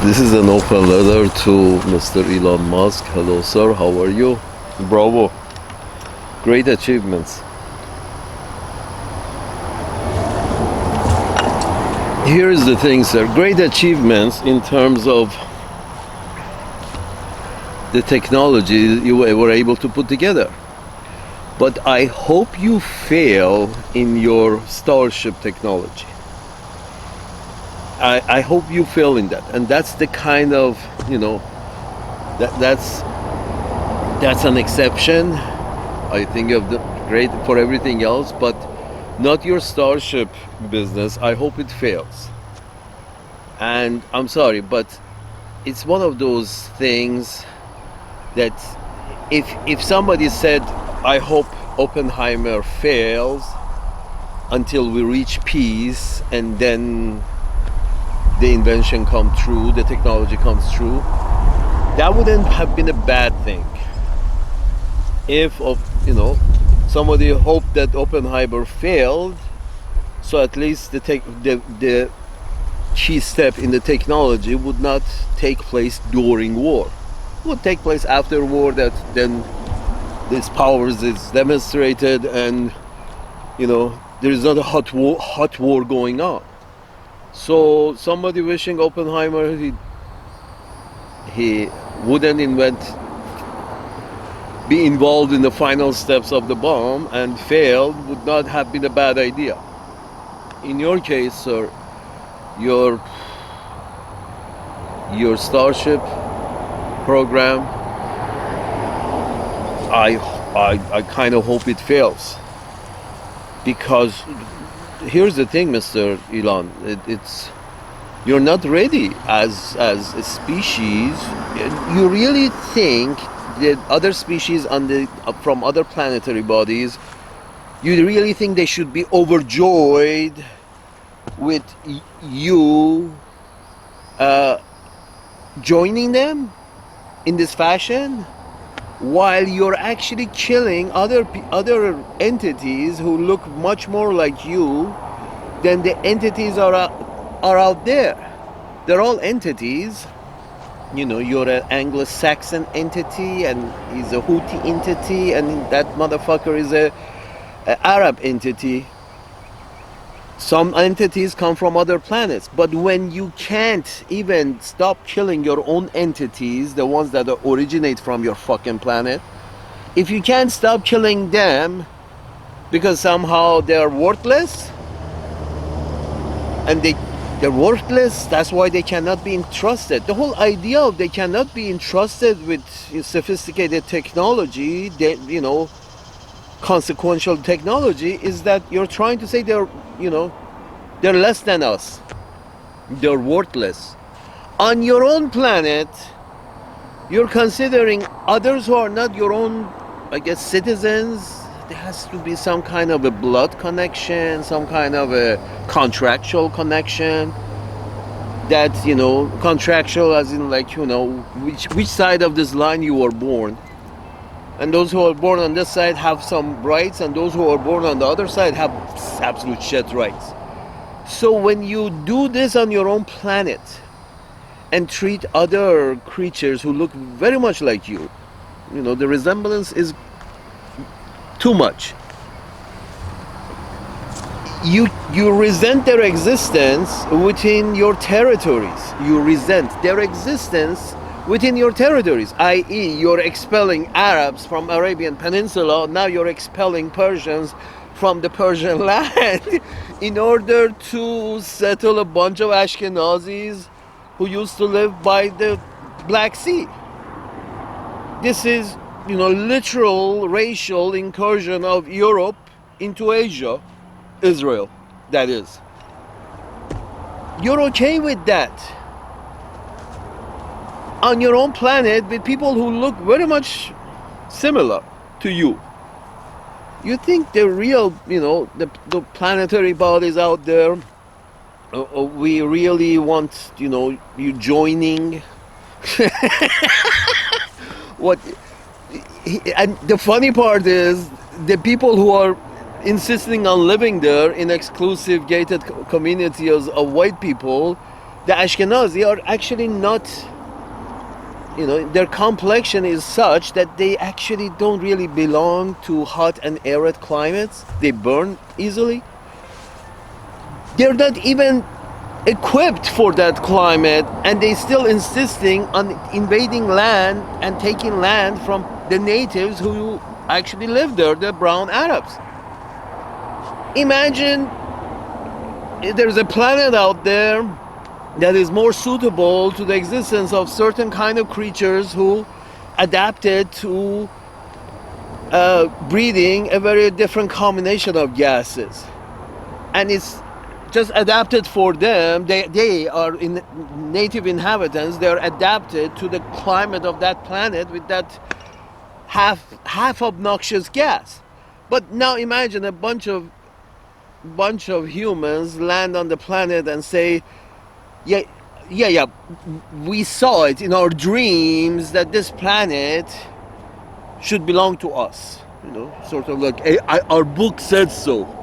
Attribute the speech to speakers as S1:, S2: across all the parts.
S1: This is an open letter to Mr. Elon Musk. Hello, sir. How are you? Bravo. Great achievements. Here is the thing, sir. Great achievements in terms of the technology you were able to put together. But I hope you fail in your Starship technology. I hope you fail in that, and that's the kind of that's an exception. I think of the great for everything else, but not your Starship business. I hope it fails. And I'm sorry, but it's one of those things that if somebody said, I hope Oppenheimer fails until we reach peace and then the invention comes true, the technology comes true, that wouldn't have been a bad thing. If somebody hoped that Oppenheimer failed, so at least the key step in the technology would not take place during war. It would take place after war, that then this powers is demonstrated, and there is not a hot war going on. So somebody wishing Oppenheimer he wouldn't be involved in the final steps of the bomb and failed would not have been a bad idea. In your case, sir, your Starship program, I kind of hope it fails, because here's the thing, Mr. Elon, it's you're not ready as a species. You really think that other species from other planetary bodies, you really think they should be overjoyed with you joining them in this fashion, while you're actually killing other entities who look much more like you than the entities are out there. They're all entities. You're an Anglo-Saxon entity, and he's a Houthi entity, and that motherfucker is a Arab entity. Some entities come from other planets, but when you can't even stop killing your own entities, the ones that originate from your fucking planet, if you can't stop killing them because somehow they're worthless, and they're worthless, that's why they cannot be entrusted. The whole idea of they cannot be entrusted with sophisticated technology, consequential technology, is that you're trying to say they're less than us. They're worthless. On your own planet, you're considering others who are not your own, citizens. There has to be some kind of a blood connection, some kind of a contractual connection. That, contractual as in which side of this line you were born. And those who are born on this side have some rights, and those who are born on the other side have absolute shit rights. So when you do this on your own planet and treat other creatures who look very much like you, the resemblance is too much. You resent their existence within your territories. You resent their existence within your territories, i.e. you're expelling Arabs from Arabian Peninsula, now you're expelling Persians from the Persian land in order to settle a bunch of Ashkenazis who used to live by the Black Sea. This is, literal racial incursion of Europe into Asia, Israel, that is. You're okay with that? On your own planet, with people who look very much similar to you. You think the real, the planetary bodies out there, we really want, you joining? What? And the funny part is, the people who are insisting on living there in exclusive gated communities of white people The Ashkenazi are actually not, their complexion is such that they actually don't really belong to hot and arid climates. They burn easily. They're not even equipped for that climate, and they still insisting on invading land and taking land from the natives who actually live there, the brown Arabs. Imagine if there's a planet out there that is more suitable to the existence of certain kind of creatures who adapted to breathing a very different combination of gases, and it's just adapted for them. They are native inhabitants. They are adapted to the climate of that planet with that half obnoxious gas. But now imagine a bunch of humans land on the planet and say, yeah, we saw it in our dreams that this planet should belong to us. Sort of like, our book said so.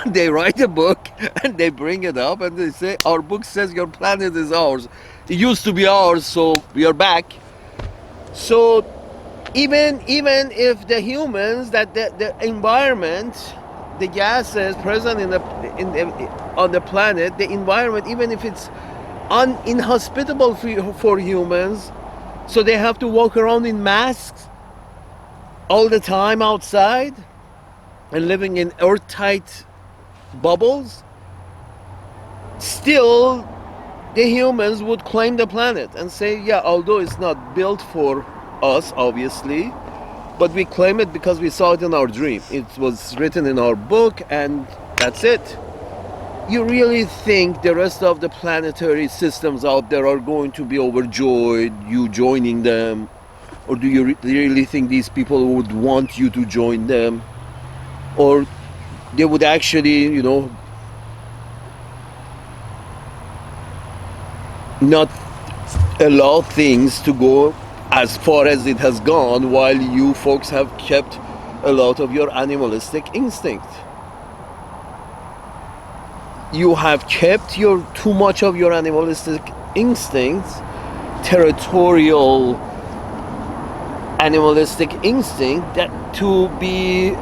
S1: They write a book and they bring it up and they say, our book says your planet is ours. It used to be ours, so we are back. So even if the humans, that the environment, the gases present on the planet, the environment, even if it's inhospitable for humans, so they have to walk around in masks all the time outside and living in airtight bubbles, still the humans would claim the planet and say, yeah, although it's not built for us, obviously, but we claim it because we saw it in our dream. It was written in our book, and that's it. You really think the rest of the planetary systems out there are going to be overjoyed you joining them? Or do you really think these people would want you to join them? Or they would actually, not allow things to go as far as it has gone, while you folks have kept a lot of your animalistic instinct. You have kept too much of your animalistic instincts, territorial animalistic instinct, that to be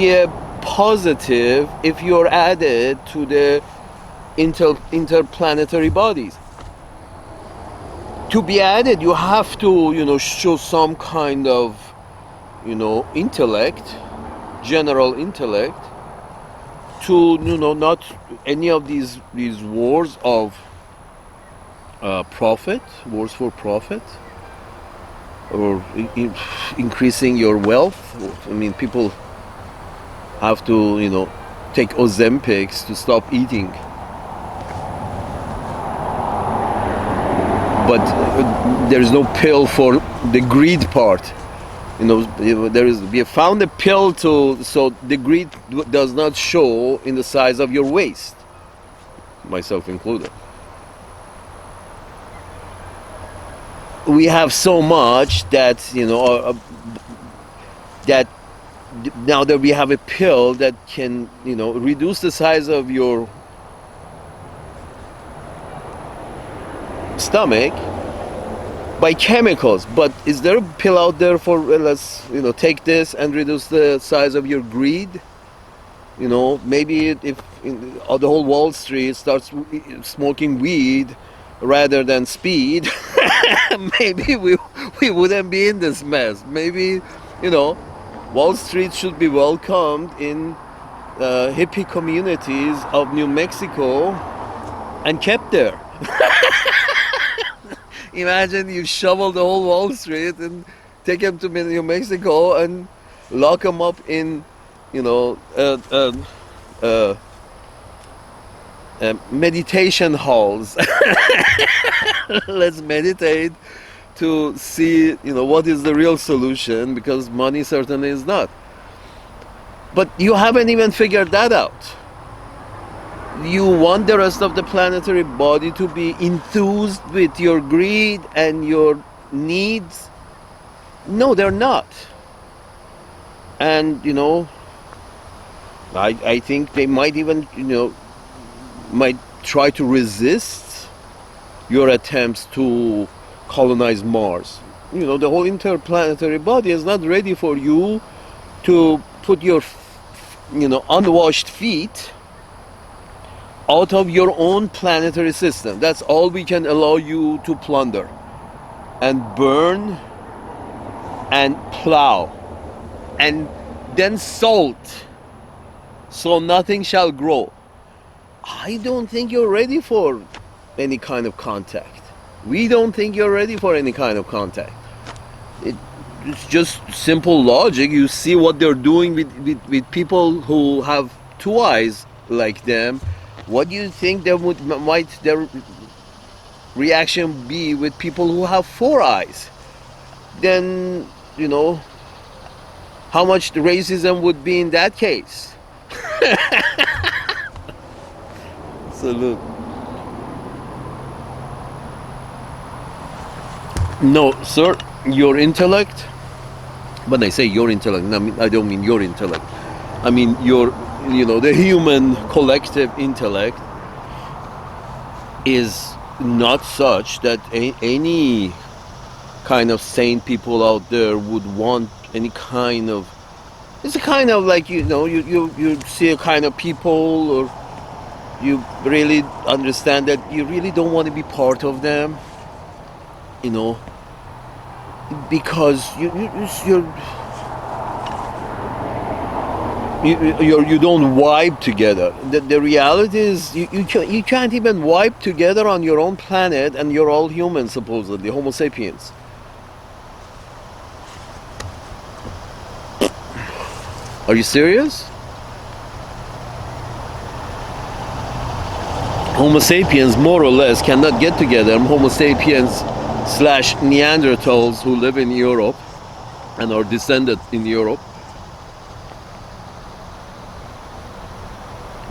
S1: a positive if you're added to the interplanetary bodies. To be added, you have to, show some kind of, intellect, general intellect, to, not any of these wars of profit, wars for profit, or increasing your wealth. I mean, people have to, take Ozempics to stop eating. But there is no pill for the greed part. We have found a pill so the greed does not show in the size of your waist, myself included. We have so much that that now that we have a pill that can reduce the size of your stomach by chemicals. But is there a pill out there for let's take this and reduce the size of your greed? Maybe if the whole Wall Street starts smoking weed rather than speed, maybe we wouldn't be in this mess. Maybe Wall Street should be welcomed in hippie communities of New Mexico and kept there. Imagine you shovel the whole Wall Street and take them to New Mexico and lock them up in, meditation halls. Let's meditate to see, what is the real solution, because money certainly is not. But you haven't even figured that out. You want the rest of the planetary body to be enthused with your greed and your needs? No, they're not. And I think they might even might try to resist your attempts to colonize Mars. The whole interplanetary body is not ready for you to put your, unwashed feet out of your own planetary system. That's all we can allow you to plunder and burn and plow and then salt, so nothing shall grow. I don't think you're ready for any kind of contact. We don't think you're ready for any kind of contact. It's just simple logic. You see what they're doing with people who have two eyes like them. What do you think might their reaction be with people who have four eyes? Then, how much racism would be in that case? So look. No, sir, your intellect. When I say your intellect, I don't mean your intellect. I mean the human collective intellect is not such that any kind of sane people out there would want any kind of. It's a kind of like you see a kind of people, or you really understand that you really don't want to be part of them, because you don't vibe together. The reality is you can't even vibe together on your own planet, and you're all humans, supposedly Homo sapiens. Are you serious? Homo sapiens more or less cannot get together. Homo sapiens / Neanderthals who live in Europe and are descended in Europe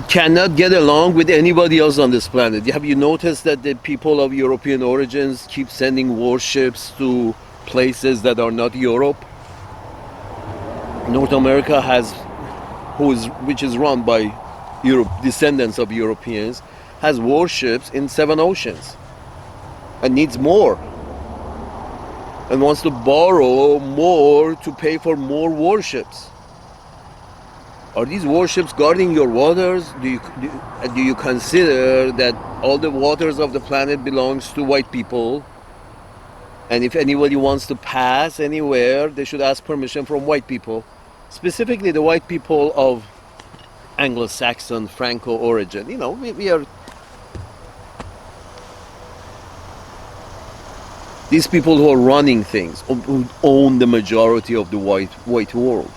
S1: cannot get along with anybody else on this planet. Have you noticed that the people of European origins keep sending warships to places that are not Europe? North America which is run by descendants of Europeans, has warships in 7 oceans and needs more, and wants to borrow more to pay for more warships. Are these warships guarding your waters? Do you consider that all the waters of the planet belongs to white people, and if anybody wants to pass anywhere, they should ask permission from white people, specifically the white people of Anglo-Saxon Franco origin? We are. These people who are running things, who own the majority of the white world.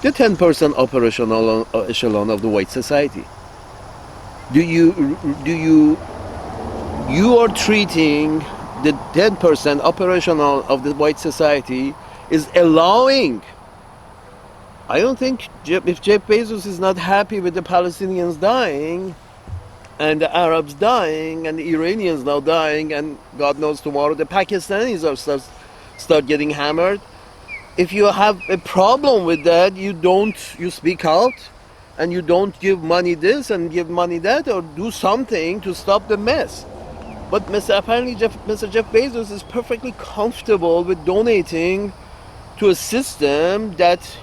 S1: The 10% operational echelon of the white society. You are treating the 10% operational of the white society is allowing. I don't think if Jeff Bezos is not happy with the Palestinians dying, and the Arabs dying, and the Iranians now dying, and God knows tomorrow the Pakistanis are start getting hammered. If you have a problem with that, you speak out, and you don't give money this and give money that, or do something to stop the mess. But Mr. Jeff Bezos is perfectly comfortable with donating to a system that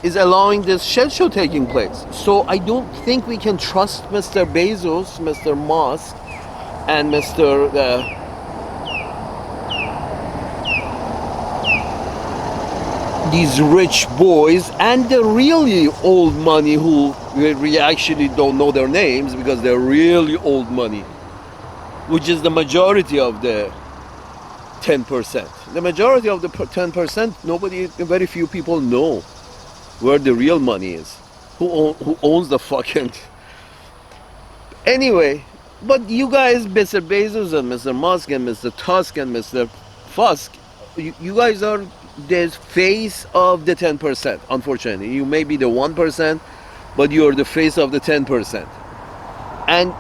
S1: is allowing this shell show taking place. So I don't think we can trust Mr. Bezos, Mr. Musk, and Mr. These rich boys and the really old money who we actually don't know their names because they're really old money, which is the majority of the 10%. The majority of the 10%, very few people know where the real money is, who owns the fucking. Anyway, but you guys, Mr. Bezos and Mr. Musk and Mr. Tusk and Mr. Fusk, you guys are the face of the 10%. Unfortunately, you may be the 1%, but you're the face of the 10%. And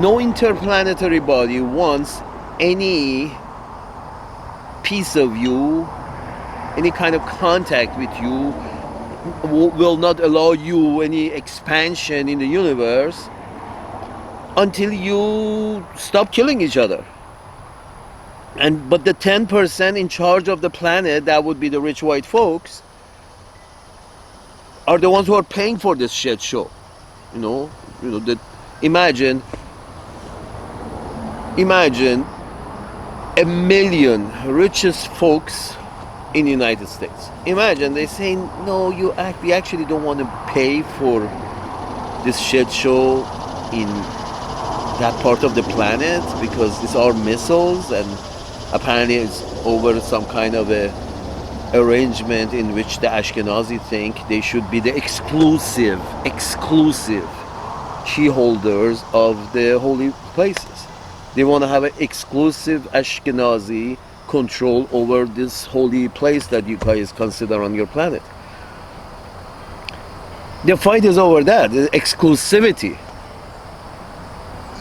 S1: no interplanetary body wants any piece of you, any kind of contact with you, will not allow you any expansion in the universe until you stop killing each other. But the 10% in charge of the planet, that would be the rich white folks, are the ones who are paying for this shit show. That imagine a million richest folks in the United States. Imagine they say, no, we actually don't want to pay for this shit show in that part of the planet because it's our missiles, and apparently it's over some kind of a arrangement in which the Ashkenazi think they should be the exclusive key holders of the holy places. They want to have an exclusive Ashkenazi control over this holy place that you guys consider on your planet. The fight is over that, the exclusivity.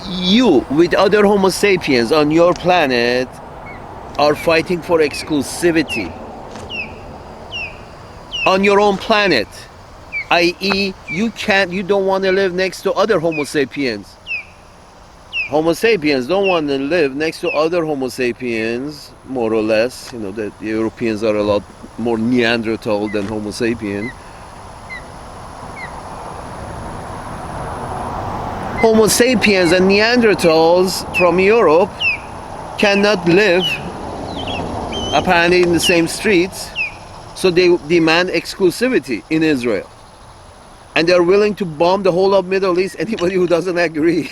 S1: You, with other Homo sapiens on your planet, are fighting for exclusivity on your own planet, i.e., you don't want to live next to other Homo sapiens. Homo sapiens don't want to live next to other Homo sapiens, more or less. The Europeans are a lot more Neanderthal than Homo sapien. Homo sapiens and Neanderthals from Europe cannot live apparently in the same streets, so they demand exclusivity in Israel. And they're willing to bomb the whole of Middle East. Anybody who doesn't agree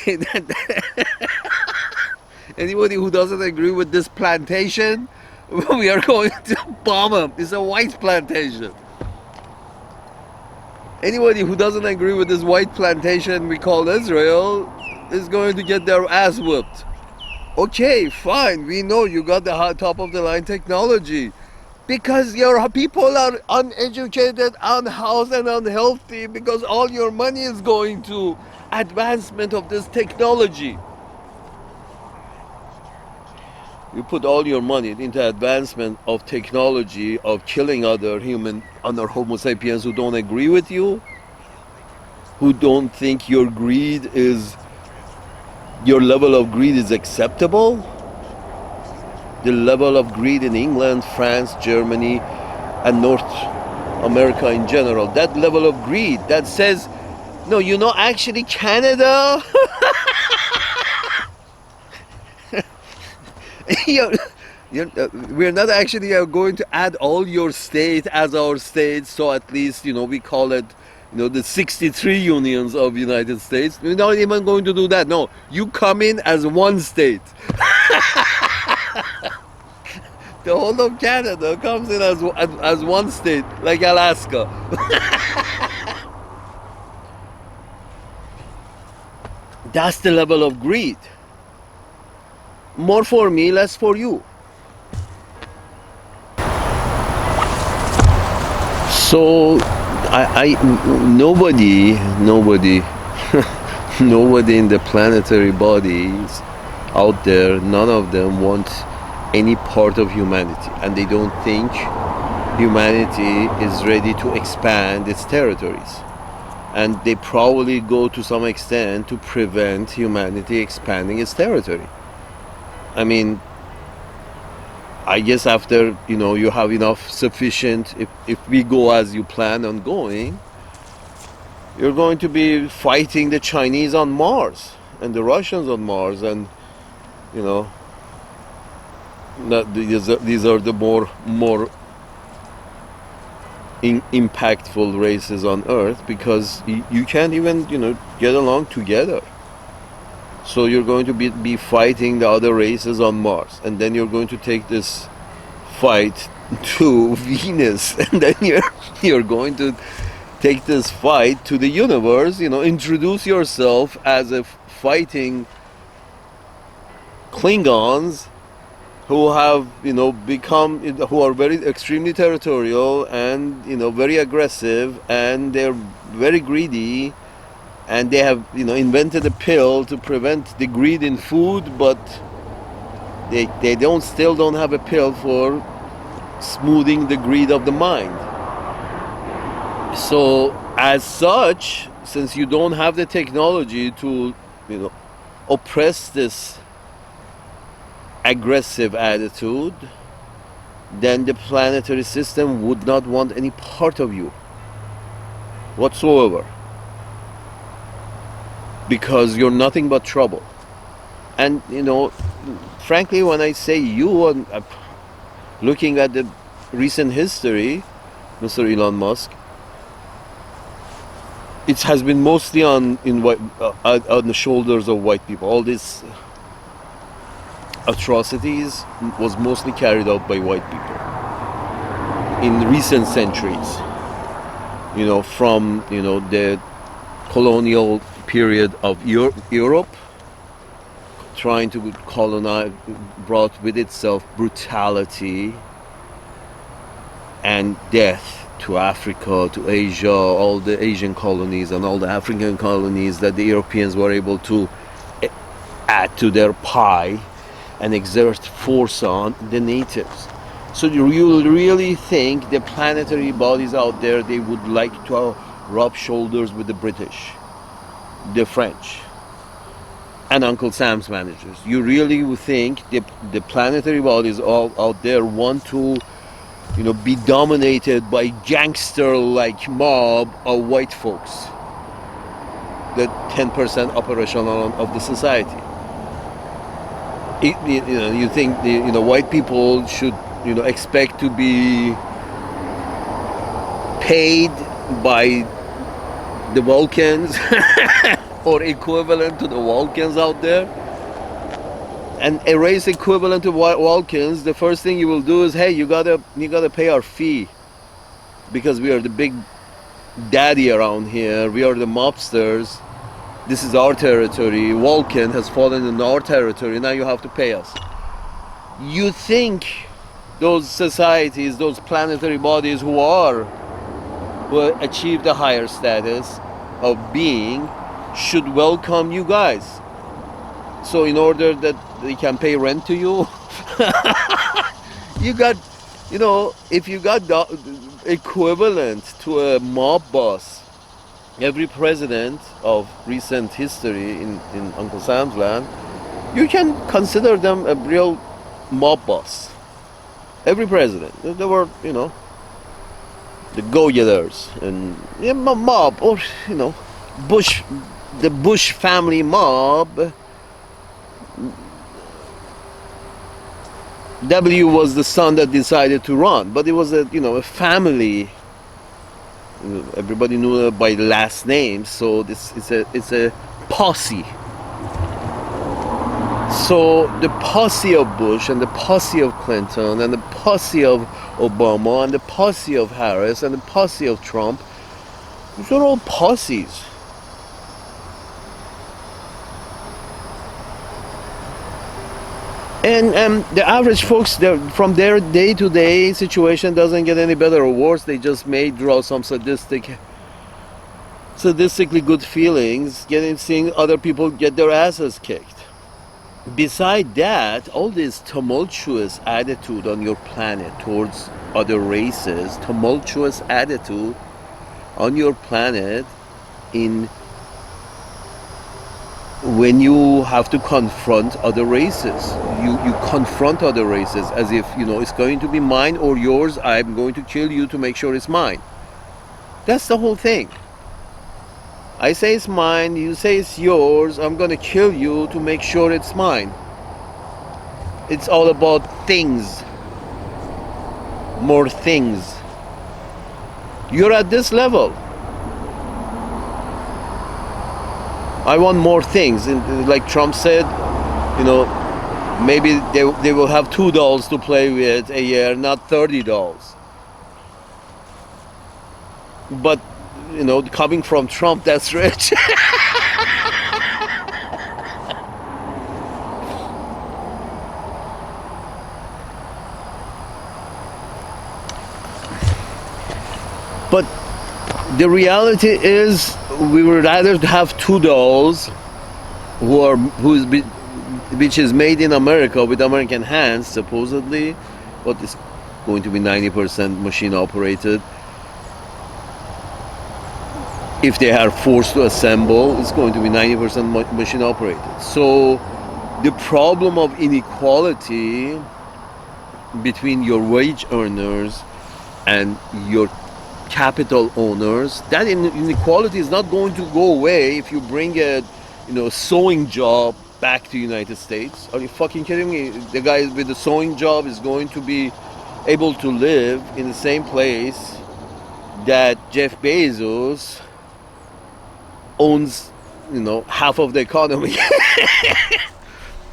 S1: anybody who doesn't agree with this plantation, we are going to bomb them. It's a white plantation. Anybody who doesn't agree with this white plantation we call Israel is going to get their ass whooped. Okay, fine, we know you got the top of the line technology, because your people are uneducated, unhoused, and unhealthy, because all your money is going to advancement of this technology. You put all your money into advancement of technology, of killing other Homo sapiens who don't agree with you, who don't think your level of greed is acceptable. The level of greed in England, France, Germany, and North America in general, that level of greed that says, no, actually Canada, we're not actually going to add all your state as our state, so at least, we call it, the 63 unions of the United States. We're not even going to do that. No, you come in as one state. The whole of Canada comes in as one state, like Alaska. That's the level of greed. More for me, less for you. So, nobody in the planetary bodies out there, none of them want any part of humanity, and they don't think humanity is ready to expand its territories, and they probably go to some extent to prevent humanity expanding its territory. I mean, I guess after you have enough sufficient, if we go as you plan on going, you're going to be fighting the Chinese on Mars and the Russians on Mars, and these are the more impactful races on Earth, because you can't even get along together. So you're going to be fighting the other races on Mars, and then you're going to take this fight to Venus, and then you're going to take this fight to the universe. Introduce yourself as a fighting Klingons who have who are very extremely territorial and very aggressive, and they're very greedy, and they have invented a pill to prevent the greed in food, but they still don't have a pill for smoothing the greed of the mind. So as such, since you don't have the technology to, you know, oppress this aggressive attitude, then the planetary system would not want any part of you whatsoever, because you're nothing but trouble. And frankly, when I say you, and looking at the recent history, Mr. Elon Musk, it has been mostly on the shoulders of white people. All these atrocities was mostly carried out by white people in recent centuries. From the colonial period of Europe, trying to colonize, brought with itself brutality and death to Africa, to Asia, all the Asian colonies and all the African colonies that the Europeans were able to add to their pie and exert force on the natives. So you really think the planetary bodies out there, they would like to rub shoulders with the British, the French, and Uncle Sam's managers? You really would think the planetary bodies all out there want to be dominated by gangster-like mob of white folks, the 10% operation of the society? You think the white people should expect to be paid by the Vulcans or equivalent to the Vulcans out there? And a race equivalent to Vulcans, the first thing you will do is, hey, you gotta pay our fee, because we are the big daddy around here. We are the mobsters. This is our territory. Vulcan has fallen in our territory. Now you have to pay us. You think those societies, those planetary bodies who achieve the higher status of being, should welcome you guys? So in order that they can pay rent to you, you got, if you got the equivalent to a mob boss, every president of recent history in Uncle Sam's land, you can consider them a real mob boss. Every president. They were, the go-getters and mob, or, the Bush family mob. W was the son that decided to run, but it was a family. Everybody knew by the last name, so it's a posse. So the posse of Bush and the posse of Clinton and the posse of Obama and the posse of Harris and the posse of Trump, these are all posses. And the average folks, from their day-to-day situation, doesn't get any better or worse. They just may draw some sadistically good feelings seeing other people get their asses kicked. Beside that, all this tumultuous attitude on your planet towards other races, tumultuous attitude on your planet when you have to confront other races. You confront other races as if, it's going to be mine or yours. I'm going to kill you to make sure it's mine. That's the whole thing. I say it's mine, you say it's yours, I'm going to kill you to make sure it's mine. It's all about things. More things. You're at this level. I want more things. And like Trump said, maybe they will have 2 dolls to play with a year, not 30 dolls. But, coming from Trump, that's rich. But the reality is, we would rather have 2 dolls which is made in America with American hands, supposedly, but it's going to be 90% machine operated. If they are forced to assemble, it's going to be 90% machine operated. So the problem of inequality between your wage earners and your capital owners, that inequality is not going to go away if you bring a sewing job back to the United States. Are you fucking kidding me? The guy with the sewing job is going to be able to live in the same place that Jeff Bezos owns, half of the economy.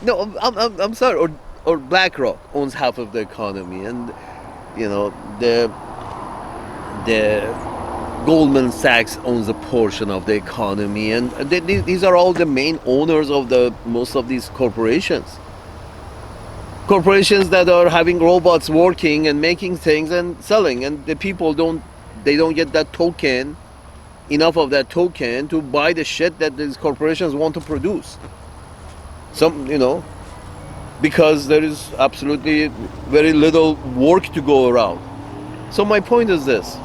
S1: No, I'm sorry. Or BlackRock owns half of the economy, and the Goldman Sachs owns a portion of the economy, and these are all the main owners of most of these corporations. Corporations that are having robots working and making things and selling, and the people don't get that token, enough of that token to buy the shit that these corporations want to produce. Because there is absolutely very little work to go around. So my point is this.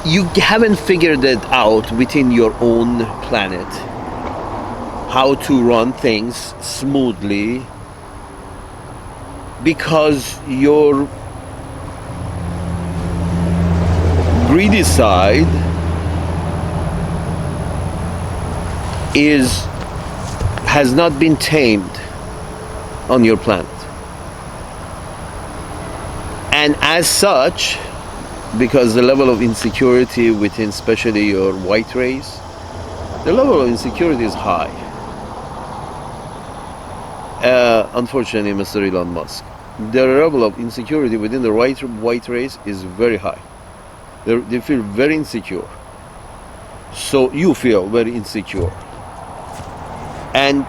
S1: You haven't figured it out within your own planet how to run things smoothly because your greedy side has not been tamed on your planet. And as such, because the level of insecurity within especially your white race, the level of insecurity is high. Unfortunately, Mr. Elon Musk, the level of insecurity within the white race is very high. They feel very insecure. So you feel very insecure. And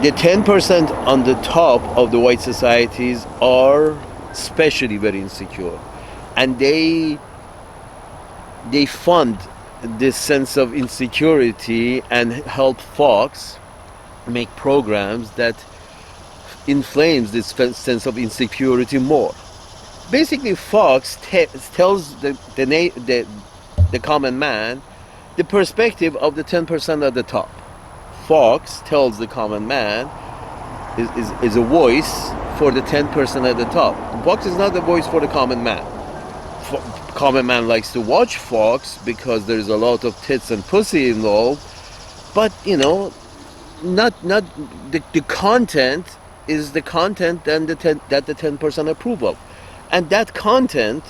S1: the 10% on the top of the white societies are especially very insecure. And they fund this sense of insecurity and help Fox make programs that inflames this sense of insecurity more. Basically, Fox tells the common man the perspective of the 10% at the top. Fox tells the common man is a voice for the 10% at the top. Fox is not the voice for the common man. Common man likes to watch Fox because there's a lot of tits and pussy involved, but not the content is the content that the 10% approve of, and that content,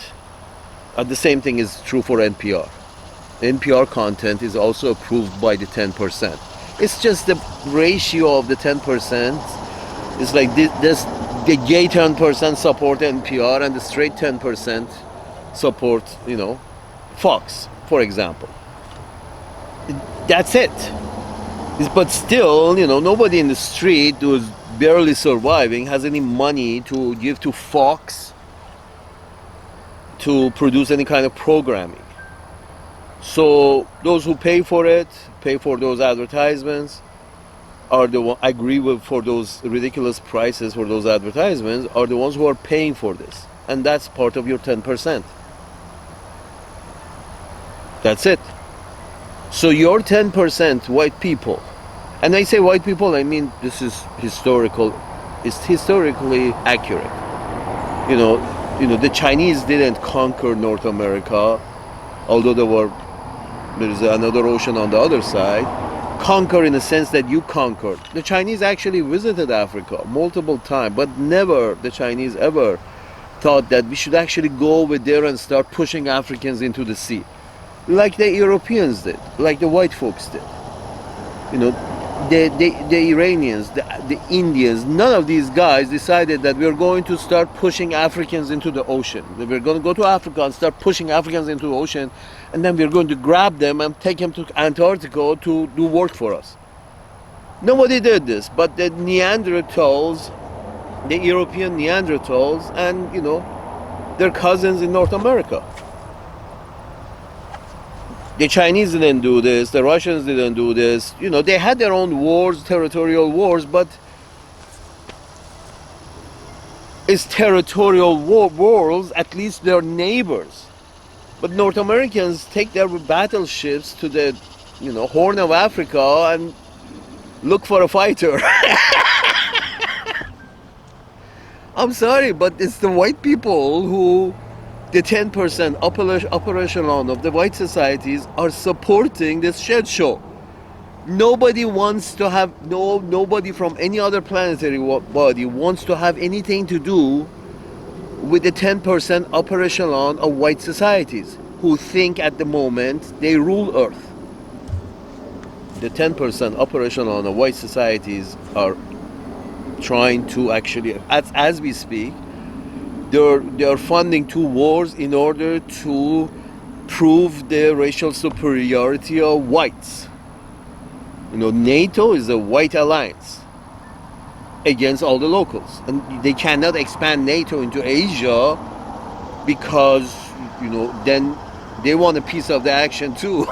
S1: the same thing is true for NPR. NPR content is also approved by the 10%. It's just the ratio of the 10%. It's like the gay 10% support NPR and the straight 10% support, Fox, for example. That's it. But still, nobody in the street who's barely surviving has any money to give to Fox to produce any kind of programming. So those who pay for it, pay for those advertisements, are the one agree with for those ridiculous prices for those advertisements, are the ones who are paying for this, and that's part of your 10%. That's it. So your 10% white people, and I say white people, I mean this is historical. It's historically accurate. The Chinese didn't conquer North America, although there is another ocean on the other side. Conquer in the sense that you conquered. The Chinese actually visited Africa multiple times, but never the Chinese ever thought that we should actually go over there and start pushing Africans into the sea, like the Europeans did, like the white folks did. The Iranians, the Indians, none of these guys decided that we're going to start pushing Africans into the ocean. We're going to go to Africa and start pushing Africans into the ocean, and then we're going to grab them and take them to Antarctica to do work for us. Nobody did this, but the Neanderthals, the European Neanderthals, and their cousins in North America. The Chinese didn't do this, the Russians didn't do this. They had their own wars, territorial wars, but is territorial wars, at least they're neighbors. But North Americans take their battleships to the, Horn of Africa and look for a fighter. I'm sorry, but it's the white people who, the 10% upper echelon of the white societies, are supporting this shit show. Nobody wants to have, nobody from any other planetary body wants to have anything to do with the 10% upper echelon of white societies who think at the moment they rule Earth. The 10% upper echelon of white societies are trying to actually, as we speak, they're funding 2 wars in order to prove the racial superiority of whites. NATO is a white alliance against all the locals, and they cannot expand NATO into Asia because then they want a piece of the action too.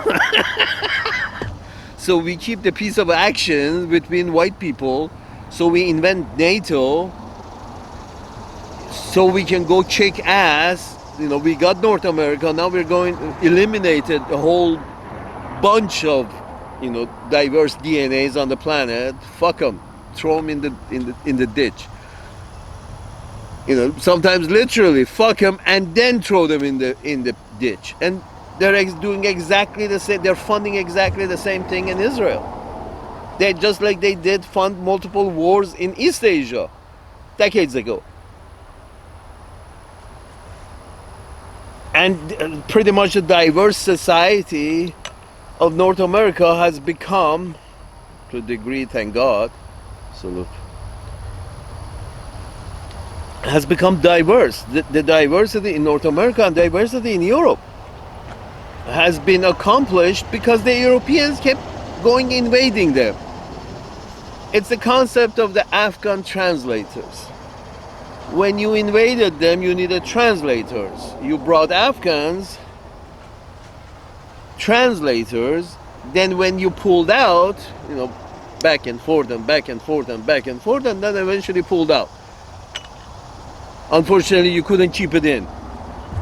S1: So we keep the piece of action between white people. So we invent NATO so we can go kick ass. We got North America, now we're going to eliminate a whole bunch of diverse DNAs on the planet. Fuck them, throw them in the ditch. Sometimes literally fuck them and then throw them in the ditch. And they're doing exactly the same. They're funding exactly the same thing in Israel. They just like they did fund multiple wars in East Asia decades ago. And pretty much the diverse society of North America has become, to a degree, thank God, has become diverse. The diversity in North America and diversity in Europe has been accomplished because the Europeans kept going invading them. It's the concept of the Afghan translators. When you invaded them, you needed translators. You brought Afghans, translators. Then when you pulled out, back and forth and back and forth and back and forth, and then eventually pulled out. Unfortunately, you couldn't keep it in,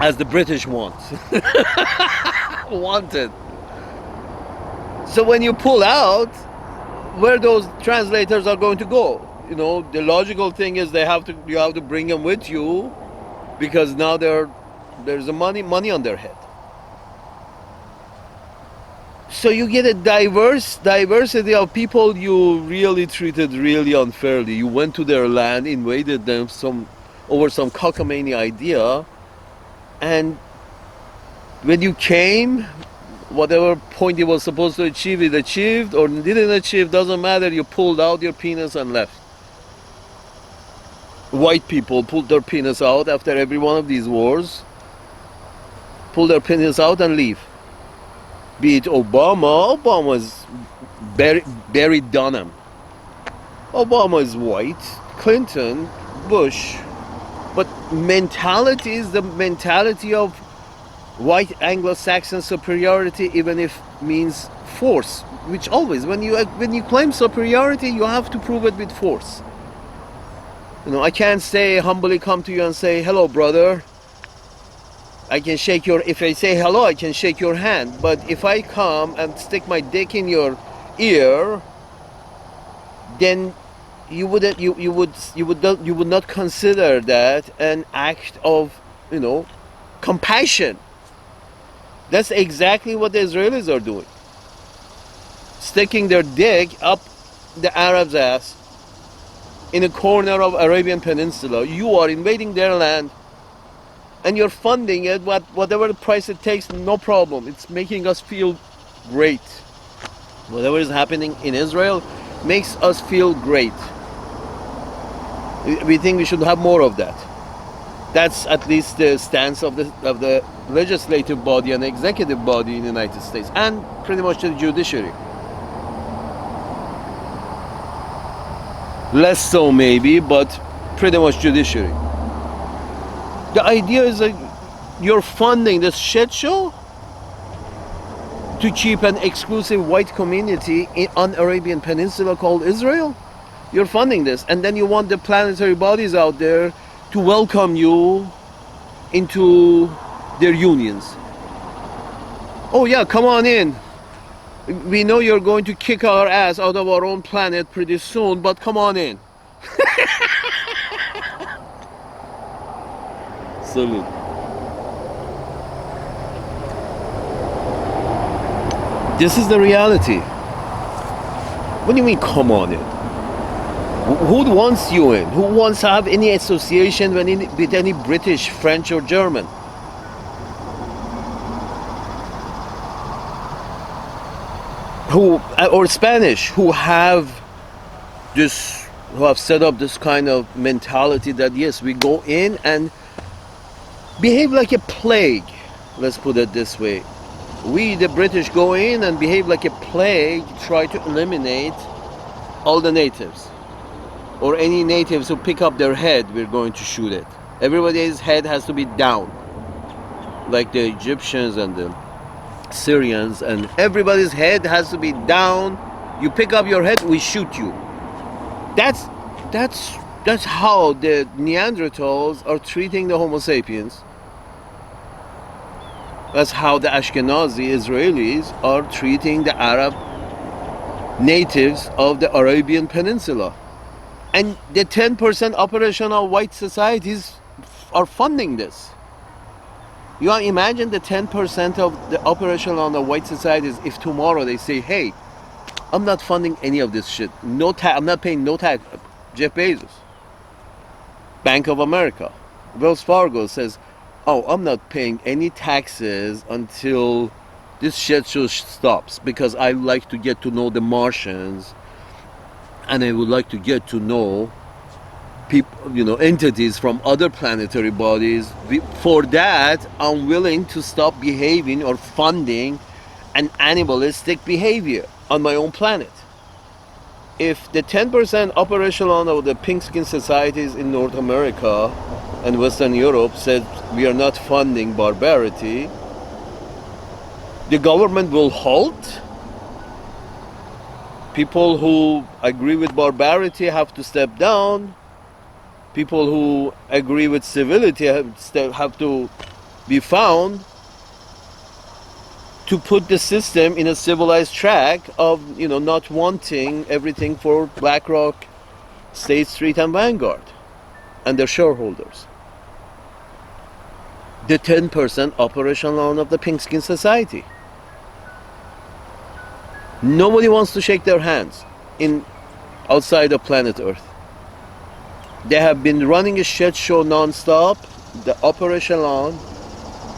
S1: as the British wanted. So when you pull out, where those translators are going to go? The logical thing is you have to bring them with you, because now there's a money on their head. So you get a diversity of people you really treated really unfairly. You went to their land, invaded them over some cockamamie idea, and when you came, whatever point it was supposed to achieve, it achieved, or didn't achieve, doesn't matter. You pulled out your penis and left. White people pulled their penis out after every one of these wars, pull their penis out and leave. Be it Obama's Barry Dunham. Obama is white, Clinton, Bush. But mentality is the mentality of white Anglo-Saxon superiority, even if means force, which always, when you claim superiority, you have to prove it with force. I can't humbly come to you and say, hello, brother. If I say hello, I can shake your hand. But if I come and stick my dick in your ear, then you would not consider that an act of, compassion. That's exactly what the Israelis are doing. Sticking their dick up the Arab's ass in a corner of Arabian Peninsula. You are invading their land, and you're funding it, whatever the price it takes, no problem. It's making us feel great. Whatever is happening in Israel makes us feel great. We think we should have more of that. That's at least the stance of the legislative body and executive body in the United States, and pretty much the judiciary. Less so maybe, but pretty much judiciary. The idea is that you're funding this shit show to keep an exclusive white community on Arabian Peninsula called Israel. You're funding this, and then you want the planetary bodies out there to welcome you into their unions. Oh yeah, come on in. We know you're going to kick our ass out of our own planet pretty soon, but come on in. Salute. This is the reality. What do you mean, come on in? Who wants you in? Who wants to have any association with any British, French, or German? Or Spanish, who have set up this kind of mentality that yes, we go in and behave like a plague. Let's put it this way. We, the British, go in and behave like a plague, try to eliminate all the natives. Or any natives who pick up their head, we're going to shoot it. Everybody's head has to be down. Like the Egyptians and the Syrians, and everybody's head has to be down. You pick up your head, we shoot you. That's how the Neanderthals are treating the Homo sapiens. That's how the Ashkenazi Israelis are treating the Arab natives of the Arabian Peninsula. And the 10% operational white societies are funding this. You imagine the 10% of the operation on the white societies, if tomorrow they say, hey, I'm not funding any of this shit. I'm not paying no tax. Jeff Bezos, Bank of America, Wells Fargo says, oh, I'm not paying any taxes until this shit show stops, because I like to get to know the Martians, and I would like to get to know people, entities from other planetary bodies. For that, I'm willing to stop behaving or funding an animalistic behavior on my own planet. If the 10% operational of the pink skin societies in North America and Western Europe said we are not funding barbarity, the government will halt. People who agree with barbarity have to step down. People who agree with civility have to be found to put the system in a civilized track of, not wanting everything for BlackRock, State Street, and Vanguard and their shareholders. The 10% operational loan of the pink skin society. Nobody wants to shake their hands outside of planet Earth. They have been running a shit show non-stop. The operation loan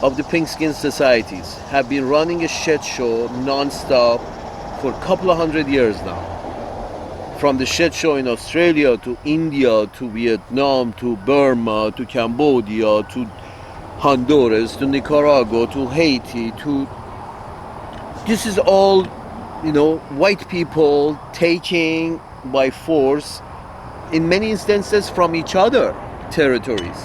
S1: of the pink skin societies have been running a shit show non-stop for a couple of 100 years now. From the shit show in Australia to India to Vietnam to Burma to Cambodia to Honduras to Nicaragua to Haiti to... This is all, white people taking by force, in many instances from each other territories.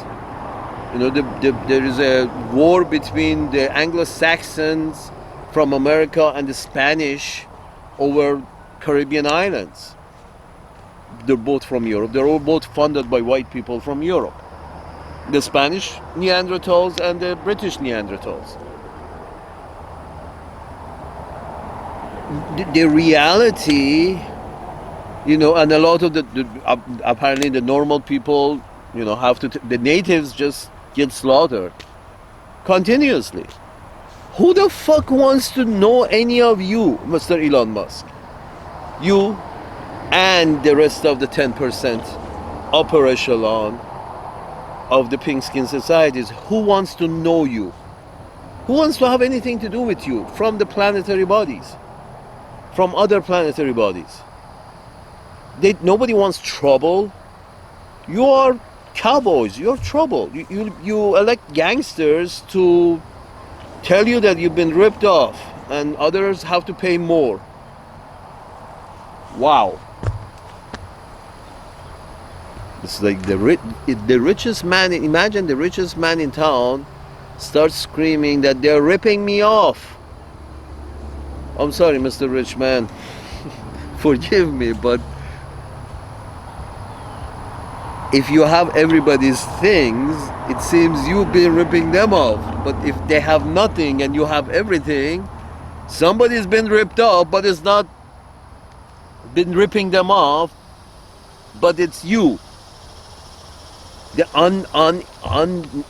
S1: There is a war between the Anglo-Saxons from America and the Spanish over Caribbean islands. They're both from Europe. They're all both funded by white people from Europe. The Spanish Neanderthals and the British Neanderthals. The reality, and a lot of apparently the normal people, the natives just get slaughtered continuously. Who the fuck wants to know any of you, Mr. Elon Musk? You and the rest of the 10% upper echelon of the pink skin societies. Who wants to know you? Who wants to have anything to do with you from the planetary bodies? From other planetary bodies? Nobody wants trouble. You are cowboys. You're trouble. You elect gangsters to tell you that you've been ripped off and others have to pay more. Wow. It's like the richest man, imagine the richest man in town starts screaming that they're ripping me off. I'm sorry, Mr. Rich Man. Forgive me, but if you have everybody's things, it seems you've been ripping them off. But if they have nothing and you have everything, somebody's been ripped off, but it's not been ripping them off, but it's you. The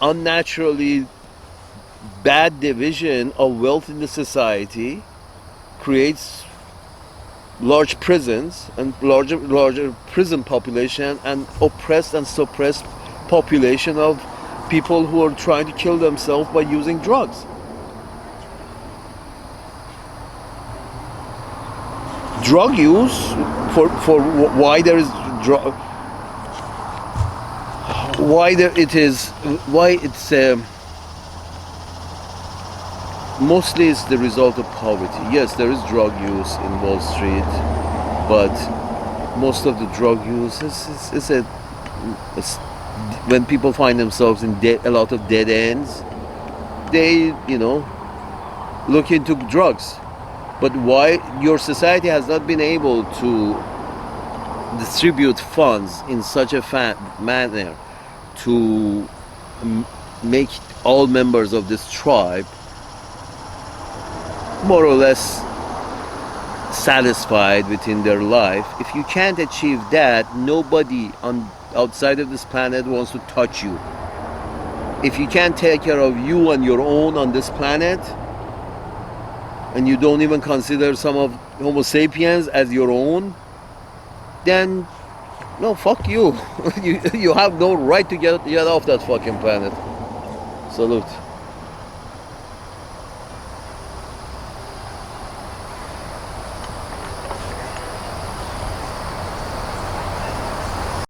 S1: unnaturally bad division of wealth in the society creates large prisons and larger prison population and oppressed and suppressed population of people who are trying to kill themselves by using drugs. Drug use for why there is drug, why there it is, why it's mostly it's the result of poverty. Yes, there is drug use in Wall Street, but most of the drug use is when people find themselves in a lot of dead ends, they look into drugs. But why your society has not been able to distribute funds in such a manner to make all members of this tribe more or less satisfied within their life. If you can't achieve that, nobody outside of this planet wants to touch you. If you can't take care of you and your own on this planet, and you don't even consider some of Homo sapiens as your own, then no, fuck you. You have no right to get off that fucking planet. Salute.